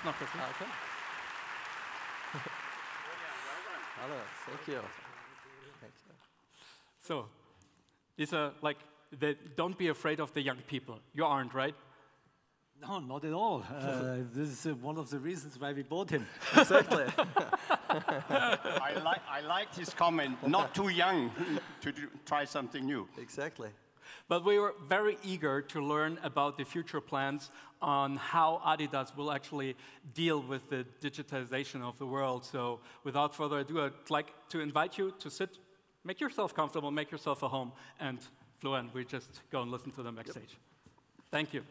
noch kurz. Okay. Hello, thank you. Thank you. So, these are like, don't be afraid of the young people. You aren't, right? No, not at all. This is one of the reasons why we bought him. Exactly. I liked his comment, not too young to try something new. Exactly. But we were very eager to learn about the future plans on how Adidas will actually deal with the digitization of the world. So without further ado, I'd like to invite you to sit, make yourself comfortable, make yourself at home, and Flo, we just go and listen to them backstage. Yep. Thank you.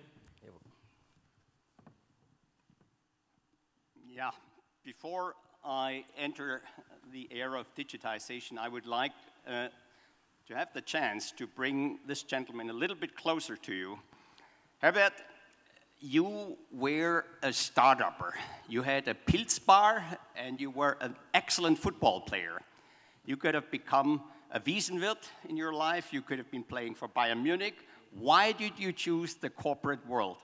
Yeah, before I enter the era of digitization, I would like to have the chance to bring this gentleman a little bit closer to you. Herbert, you were a start-upper. You had a Pilz bar, and you were an excellent football player. You could have become a Wiesenwirt in your life. You could have been playing for Bayern Munich. Why did you choose the corporate world?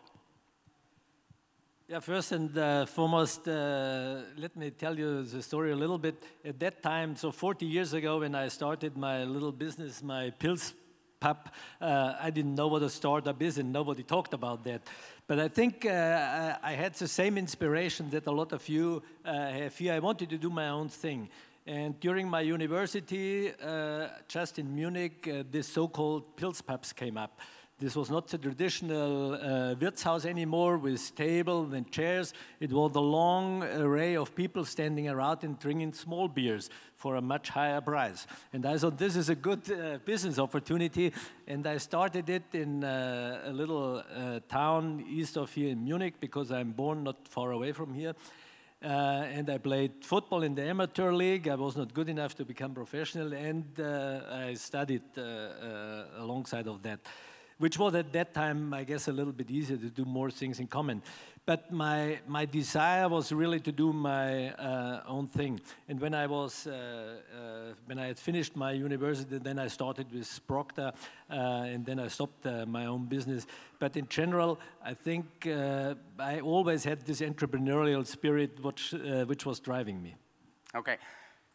Yeah, first and foremost, let me tell you the story a little bit. At that time, so 40 years ago, when I started my little business, my Pilz pub, I didn't know what a startup is, and nobody talked about that. But I think I had the same inspiration that a lot of you have here. I wanted to do my own thing. And during my university, just in Munich, this so-called Pilz pubs came up. This was not the traditional Wirtshaus anymore with tables and chairs. It was a long array of people standing around and drinking small beers for a much higher price. And I thought this is a good business opportunity. And I started it in a little town east of here in Munich, because I'm born not far away from here. And I played football in the amateur league. I was not good enough to become professional, and I studied alongside of that, which was at that time, I guess, a little bit easier to do more things in common. But my desire was really to do my own thing. And when I had finished my university, then I started with Procter, and then I stopped my own business. But in general, I think I always had this entrepreneurial spirit which was driving me. Okay.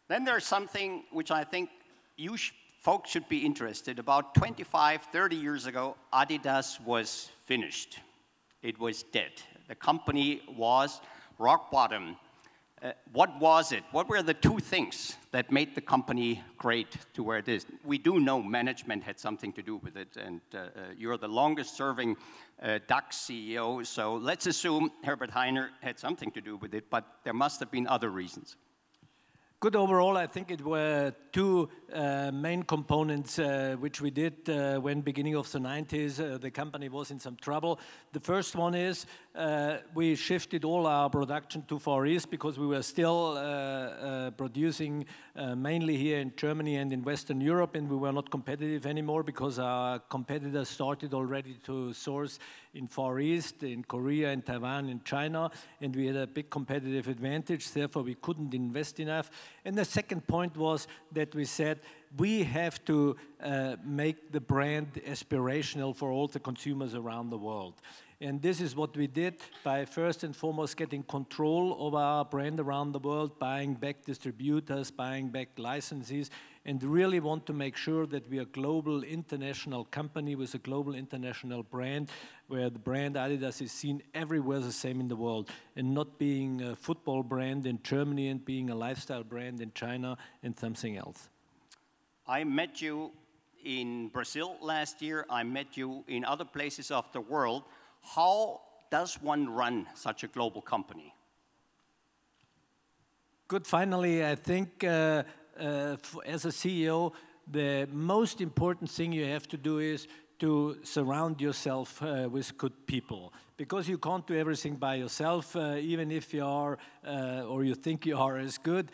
Then there's something which I think you folks should be interested. About 25, 30 years ago, Adidas was finished. It was dead. The company was rock bottom. What was it? What were the two things that made the company great to where it is? We do know management had something to do with it, and you're the longest serving DAX CEO, so let's assume Herbert Hainer had something to do with it, but there must have been other reasons. Good overall, I think it were two main components which we did when beginning of the 90s, the company was in some trouble. The first one is we shifted all our production to Far East, because we were still producing mainly here in Germany and in Western Europe, and we were not competitive anymore because our competitors started already to source in Far East, in Korea, in Taiwan, in China, and we had a big competitive advantage, therefore we couldn't invest enough. And the second point was that we said we have to make the brand aspirational for all the consumers around the world. And this is what we did by first and foremost getting control of our brand around the world, buying back distributors, buying back licenses, and really want to make sure that we are a global international company with a global international brand, where the brand Adidas is seen everywhere the same in the world, and not being a football brand in Germany and being a lifestyle brand in China and something else. I met you in Brazil last year. I met you in other places of the world. How does one run such a global company? Good. Finally, I think as a CEO, the most important thing you have to do is to surround yourself with good people, because you can't do everything by yourself, even if you are or you think you are as good.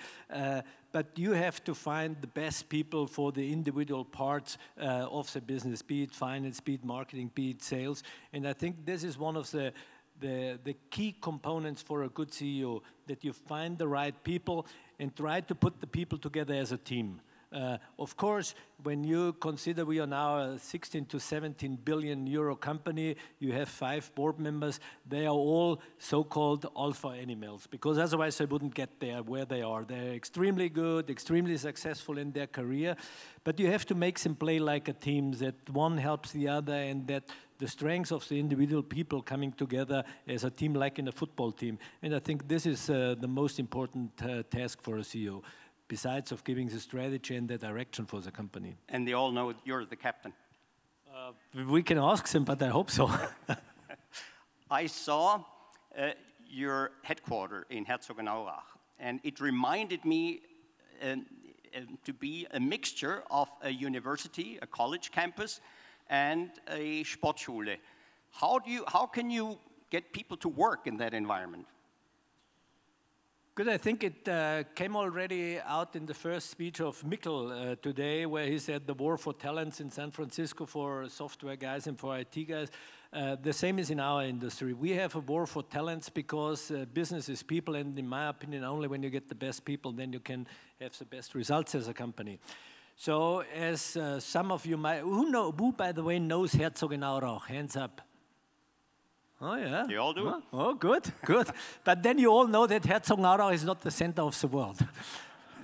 But you have to find the best people for the individual parts of the business, be it finance, be it marketing, be it sales. And I think this is one of the key components for a good CEO, that you find the right people and try to put the people together as a team. Of course, when you consider we are now a 16 to 17 billion euro company, you have 5 board members, they are all so-called alpha animals, because otherwise they wouldn't get there where they are. They're extremely good, extremely successful in their career, but you have to make them play like a team, that one helps the other, and that the strengths of the individual people coming together as a team, like in a football team. And I think this is the most important task for a CEO, besides of giving the strategy and the direction for the company. And they all know you're the captain. We can ask them, but I hope so. I saw your headquarters in Herzogenaurach, and it reminded me to be a mixture of a university, a college campus, and a Sportschule. How can you get people to work in that environment? Good, I think it came already out in the first speech of Mikkel today, where he said the war for talents in San Francisco for software guys and for IT guys. The same is in our industry. We have a war for talents because business is people, and in my opinion, only when you get the best people, then you can have the best results as a company. So as some of you might, who by the way knows Herzogenaurach? Hands up. Oh yeah. You all do. Oh, oh good, good. But then you all know that Herzogenaurach is not the center of the world.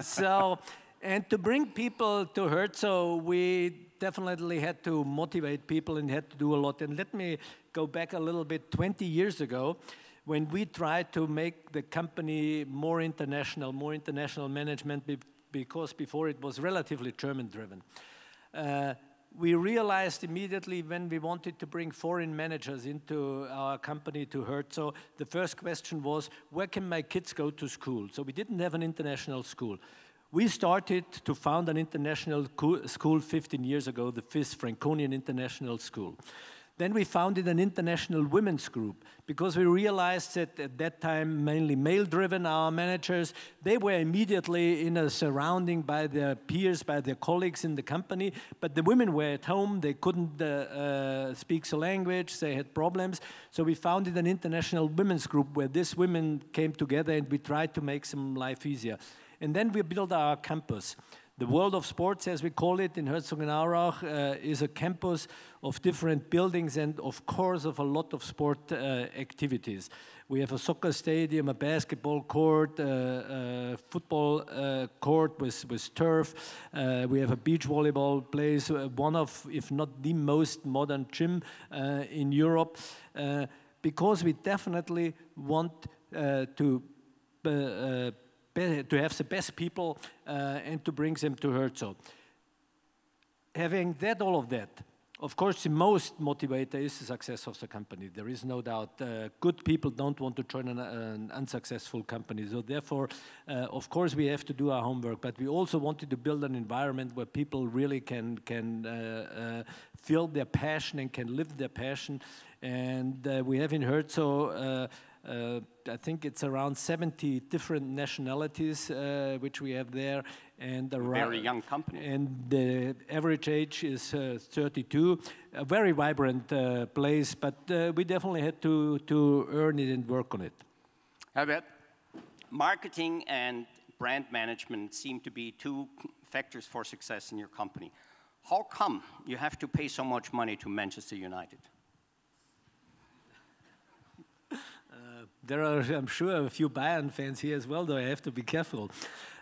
So, and to bring people to Herzo, we definitely had to motivate people and had to do a lot. And let me go back a little bit, 20 years ago, when we tried to make the company more international management, because before it was relatively German-driven. We realized immediately when we wanted to bring foreign managers into our company to Herzo, the first question was, where can my kids go to school? So we didn't have an international school. We started to found an international school 15 years ago, the FIS, Franconian International School. Then we founded an international women's group because we realized that at that time, mainly male-driven, our managers, they were immediately in a surrounding by their peers, by their colleagues in the company, but the women were at home, they couldn't speak the language, they had problems. So we founded an international women's group where these women came together and we tried to make some life easier. And then we built our campus. The World of Sports, as we call it in Herzogenaurach, is a campus of different buildings and, of course, of a lot of sport activities. We have a soccer stadium, a basketball court, a football court with turf. We have a beach volleyball place, one of, if not the most modern gym in Europe, because we definitely want to have the best people and to bring them to Herzo. Having that, all of that, of course, the most motivator is the success of the company. There is no doubt. Good people don't want to join an unsuccessful company. So therefore, of course, we have to do our homework. But we also wanted to build an environment where people really can feel their passion and can live their passion. And we have in Herzo I think it's around 70 different nationalities which we have there, and a very young company. And the average age is 32. A very vibrant place, but we definitely had to earn it and work on it. Herbert, marketing and brand management seem to be two factors for success in your company. How come you have to pay so much money to Manchester United? There are, I'm sure, a few Bayern fans here as well, though I have to be careful.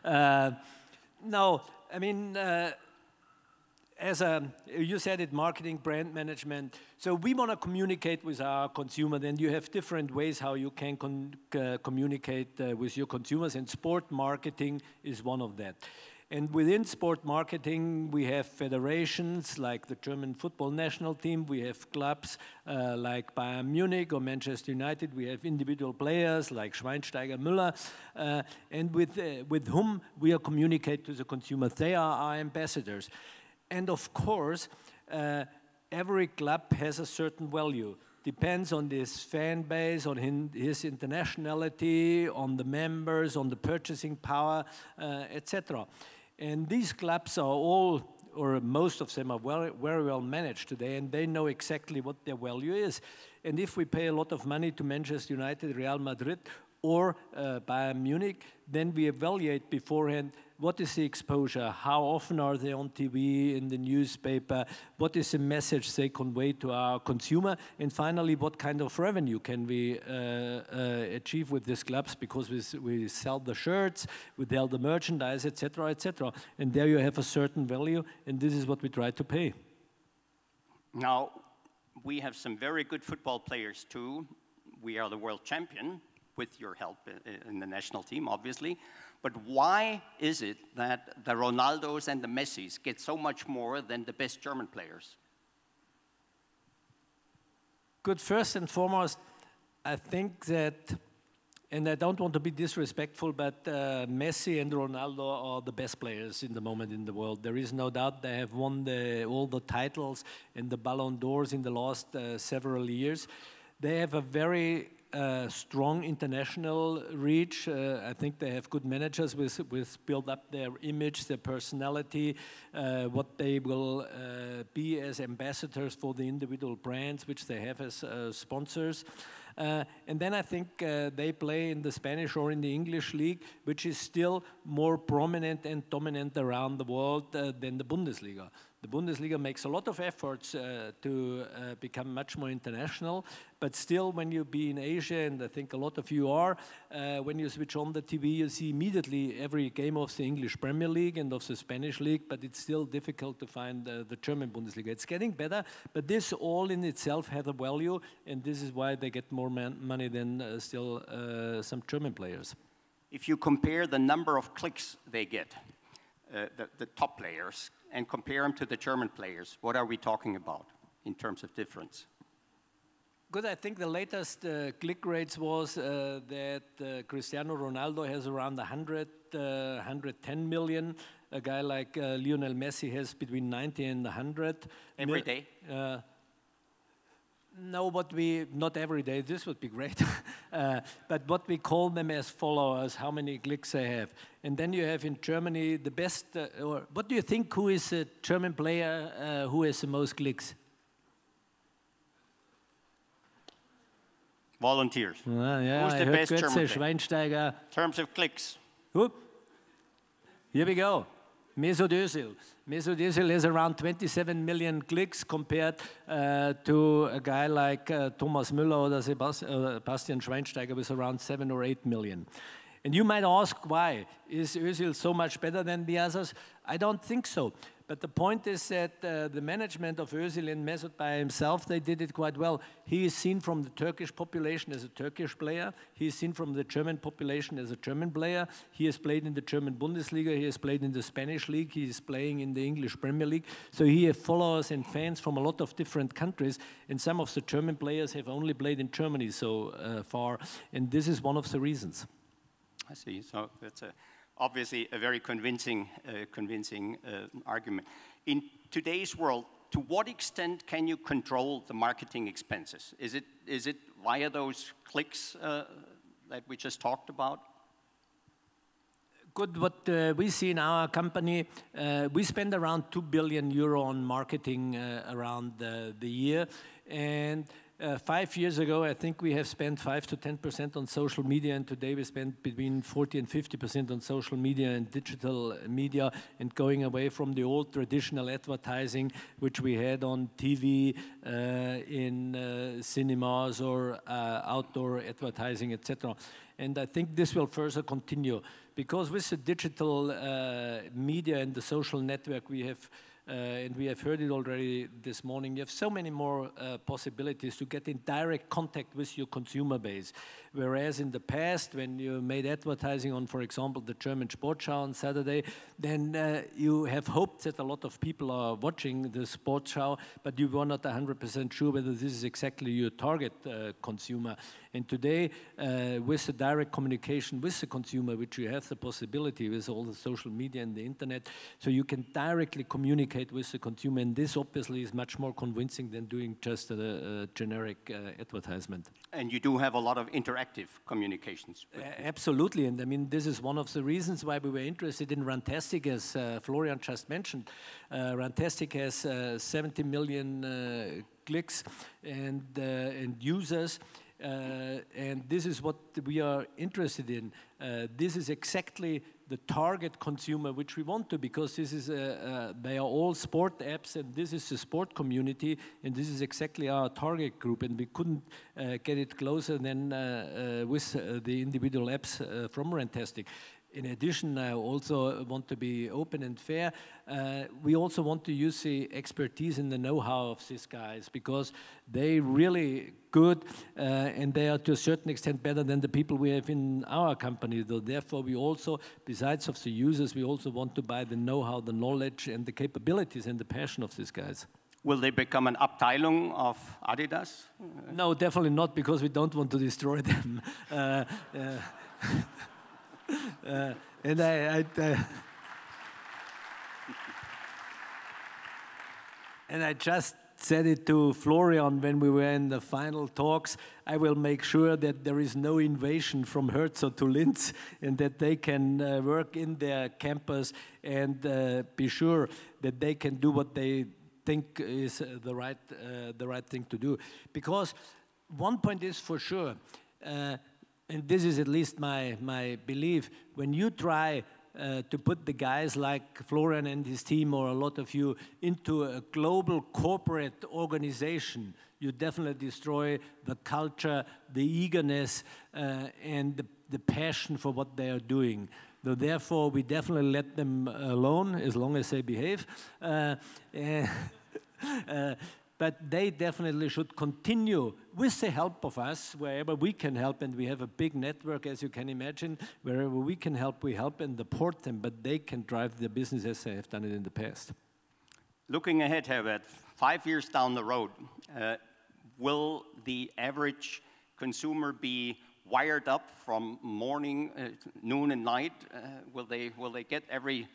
No, I mean, you said it, marketing, brand management. So we want to communicate with our consumer. Then you have different ways how you can communicate with your consumers, and sport marketing is one of that. And within sport marketing, we have federations like the German football national team. We have clubs like Bayern Munich or Manchester United. We have individual players like Schweinsteiger, Müller, and with whom we are communicate to the consumers. They are our ambassadors. And of course, every club has a certain value. Depends on this fan base, on his internationality, on the members, on the purchasing power, etc. And these clubs are all, or most of them are very well managed today, and they know exactly what their value is. And if we pay a lot of money to Manchester United, Real Madrid, or Bayern Munich, then we evaluate beforehand what is the exposure? How often are they on TV, in the newspaper? What is the message they convey to our consumer? And finally, what kind of revenue can we achieve with these clubs? Because we sell the shirts, we sell the merchandise, etc., etc. And there you have a certain value, and this is what we try to pay. Now, we have some very good football players too. We are the world champion with your help in the national team, obviously. But why is it that the Ronaldos and the Messis get so much more than the best German players? Good, first and foremost, I think that, and I don't want to be disrespectful, but Messi and Ronaldo are the best players in the moment in the world. There is no doubt they have won all the titles and the Ballon d'Ors in the last several years. They have a very strong international reach. I think they have good managers with build up their image, their personality, what they will be as ambassadors for the individual brands, which they have as sponsors. And then I think they play in the Spanish or in the English league, which is still more prominent and dominant around the world than the Bundesliga. The Bundesliga makes a lot of efforts to become much more international, but still when you be in Asia, and I think a lot of you are, when you switch on the TV, you see immediately every game of the English Premier League and of the Spanish League, but it's still difficult to find the German Bundesliga. It's getting better, but this all in itself has a value, and this is why they get more money than still some German players. If you compare the number of clicks they get, the top players, and compare them to the German players, what are we talking about in terms of difference? Good, I think the latest click rates was that Cristiano Ronaldo has around 110 million. A guy like Lionel Messi has between 90 and 100. Every day? No, but not every day, this would be great. But what we call them as followers, how many clicks they have. And then you have in Germany the best, or what do you think, who is a German player who has the most clicks? Volunteers. Yeah, Who's the best German player? Schweinsteiger. In terms of clicks. Whoop. Here we go. Mesut Özil. Mesut Özil has around 27 million clicks compared to a guy like Thomas Müller or Sebastian Schweinsteiger with around 7 or 8 million. And you might ask why. Is Özil so much better than the others? I don't think so. But the point is that the management of Özil and Mesut by himself, they did it quite well. He is seen from the Turkish population as a Turkish player. He is seen from the German population as a German player. He has played in the German Bundesliga. He has played in the Spanish league. He is playing in the English Premier League. So he has followers and fans from a lot of different countries. And some of the German players have only played in Germany so far. And this is one of the reasons. I see. So that's obviously a very convincing argument. In today's world, to what extent can you control the marketing expenses? Is it via those clicks that we just talked about? Good. What we see in our company, we spend around 2 billion euro on marketing around the year, and 5 years ago, I think we have spent 5 to 10% on social media, and today we spend between 40 and 50% on social media and digital media, and going away from the old traditional advertising, which we had on TV, in cinemas or outdoor advertising, etc. And I think this will further continue, because with the digital media and the social network we have, and we have heard it already this morning, you have so many more possibilities to get in direct contact with your consumer base. Whereas in the past, when you made advertising on, for example, the German Sportschau on Saturday, then you have hoped that a lot of people are watching the Sportschau, but you were not 100% sure whether this is exactly your target consumer. And today, with the direct communication with the consumer, which you have the possibility with all the social media and the internet, so you can directly communicate with the consumer, and this obviously is much more convincing than doing just a generic advertisement. And you do have a lot of interactive communications. Absolutely, and I mean, this is one of the reasons why we were interested in Runtastic, as Florian just mentioned. Runtastic has 70 million clicks and users. And this is what we are interested in. This is exactly the target consumer, which we want to, because this is they are all sport apps, and this is the sport community, and this is exactly our target group, and we couldn't get it closer than with the individual apps from Rantastic. In addition, I also want to be open and fair. We also want to use the expertise and the know-how of these guys, because they really good, and they are to a certain extent better than the people we have in our company. So therefore, we also, besides of the users, we also want to buy the know-how, the knowledge, and the capabilities and the passion of these guys. Will they become an Abteilung of Adidas? No, definitely not, because we don't want to destroy them. And I just said it to Florian when we were in the final talks. I will make sure that there is no invasion from Hertz or to Linz, and that they can work in their campus and be sure that they can do what they think is the right thing to do. Because one point is for sure, and this is at least my belief, when you try to put the guys like Florian and his team, or a lot of you, into a global corporate organization, you definitely destroy the culture, the eagerness, and the passion for what they are doing. So therefore, we definitely let them alone, as long as they behave. But they definitely should continue with the help of us, wherever we can help, and we have a big network, as you can imagine. Wherever we can help, we help and support them, but they can drive their business as they have done it in the past. Looking ahead, Herbert, 5 years down the road, will the average consumer be wired up from morning, noon, and night? Will they get every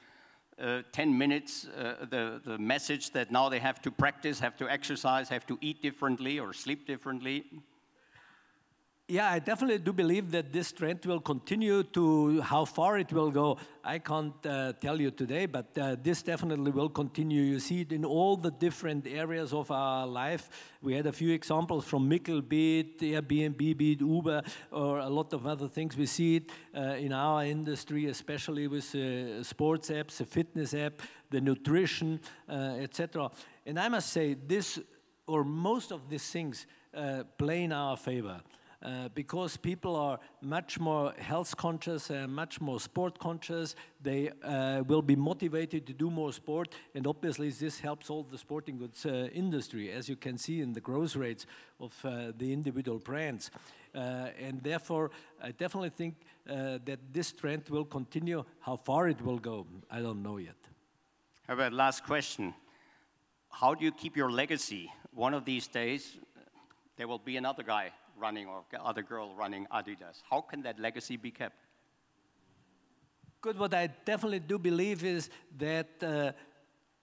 10 minutes, the message that now they have to practice, have to exercise, have to eat differently or sleep differently? Yeah, I definitely do believe that this trend will continue. To how far it will go, I can't tell you today, but this definitely will continue. You see it in all the different areas of our life. We had a few examples from Mikkel, be it Airbnb, be it Uber, or a lot of other things. We see it in our industry, especially with sports apps, the fitness app, the nutrition, etc. And I must say, this, or most of these things, play in our favor. Because people are much more health conscious and much more sport conscious. They will be motivated to do more sport, and obviously this helps all the sporting goods industry, as you can see in the growth rates of the individual brands. And therefore, I definitely think that this trend will continue. How far it will go, I don't know yet. Herbert, last question. How do you keep your legacy? One of these days, there will be another guy running, or other girl running Adidas. How can that legacy be kept? Good. What I definitely do believe is that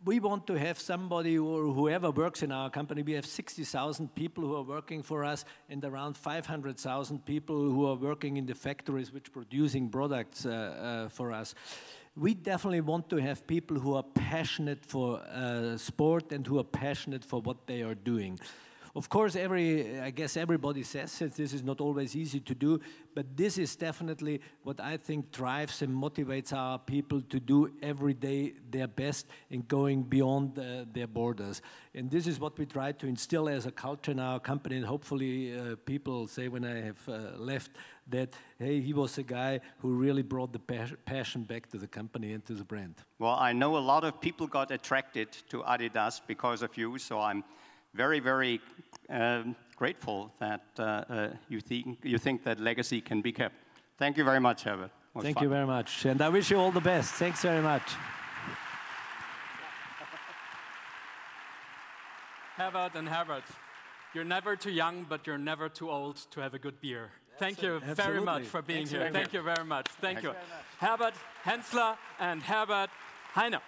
we want to have somebody, or whoever works in our company. We have 60,000 people who are working for us, and around 500,000 people who are working in the factories which producing products for us. We definitely want to have people who are passionate for sport and who are passionate for what they are doing. Of course, I guess everybody says that this is not always easy to do, but this is definitely what I think drives and motivates our people to do every day their best in going beyond their borders. And this is what we try to instill as a culture in our company, and hopefully people say when I have left that, hey, he was a guy who really brought the passion back to the company and to the brand. Well, I know a lot of people got attracted to Adidas because of you, so I'm very, very grateful that you think that legacy can be kept. Thank you very much, Herbert. Thank you very much, and I wish you all the best. Thanks very much. Herbert and Herbert, you're never too young, but you're never too old to have a good beer. Thank you very much for being here. Thank you very much. Thank you. Herbert Henzler and Herbert Hainer.